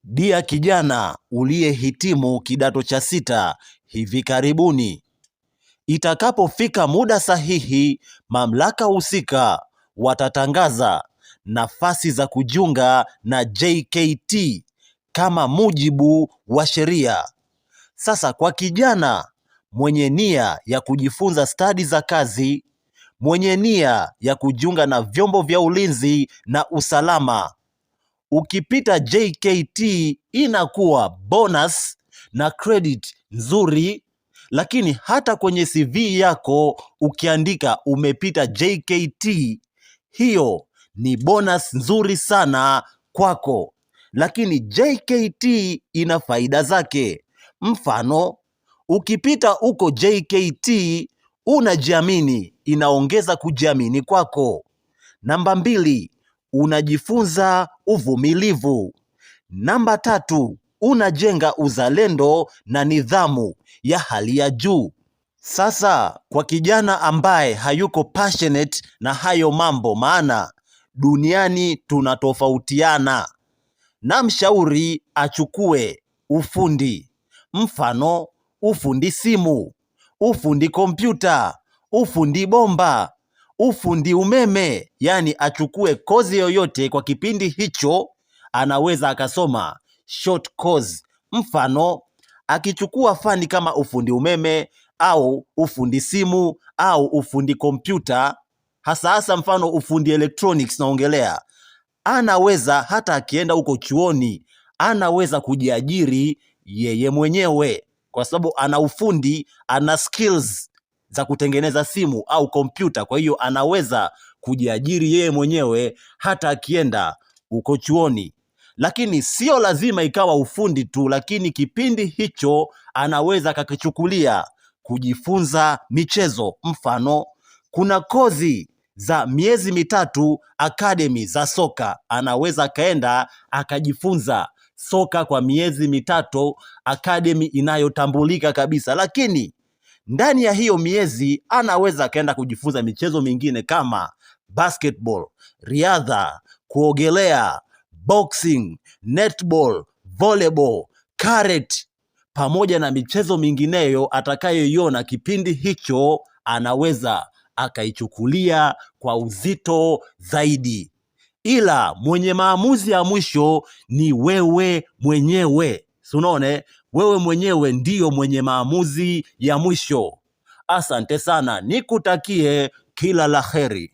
Dia kijana uliyehitimu kidato cha 6 hivi karibuni, itakapofika muda sahihi, mamlaka husika watatangaza nafasi za kujiunga na JKT kama mujibu wa sheria. Sasa kwa kijana mwenye nia ya kujifunza stadi za kazi, mwenye nia ya kujiunga na vyombo vya ulinzi na usalama, ukipita JKT inakuwa bonus na credit nzuri, lakini hata kwenye CV yako ukiandika umepita JKT, hiyo ni bonus nzuri sana kwako. Lakini JKT ina faida zake. Mfano, ukipita uko JKT unajiamini, inaongeza kujiamini kwako. Namba 2, unajifunza uvumilivu. Namba 3, unajenga uzalendo na nidhamu ya hali ya juu. Sasa kwa kijana ambaye hayuko passionate na hayo mambo, maana duniani tunatofautiana, namshauri achukue ufundi. Mfano, ufundi simu, ufundi kompyuta, ufundi bomba, ufundi umeme. Yani achukue kozi yoyote kwa kipindi hicho, anaweza akasoma short course. Mfano, akichukua fani kama ufundi umeme au ufundi simu au ufundi kompyuta, hasa mfano ufundi electronics naongelea, anaweza hata akienda huko chuoni, anaweza kujiajiri yeye mwenyewe, kwa sababu ana ufundi, ana skills za kutengeneza simu au kompyuta. Kwa hiyo anaweza kujiajiri yeye mwenyewe hata akienda huko chuoni. Lakini sio lazima ikawa ufundi tu, lakini kipindi hicho anaweza kakichukulia kujifunza michezo. Mfano, kuna kozi za miezi 3 academy za soka, anaweza kaenda akajifunza soka kwa miezi 3 academy inayotambulika kabisa. Lakini ndani ya hiyo miezi anaweza kaenda kujifunza michezo mingine kama basketball, riadha, kuogelea, boxing, netball, volleyball, karate, pamoja na michezo mingineyo atakayoiona kipindi hicho, anaweza akaichukulia kwa uzito zaidi. Ila mwenye maamuzi ya mwisho ni wewe mwenyewe. Unaona, wewe mwenyewe ndiyo mwenye maamuzi ya mwisho. Asante sana, nikutakie kila la heri.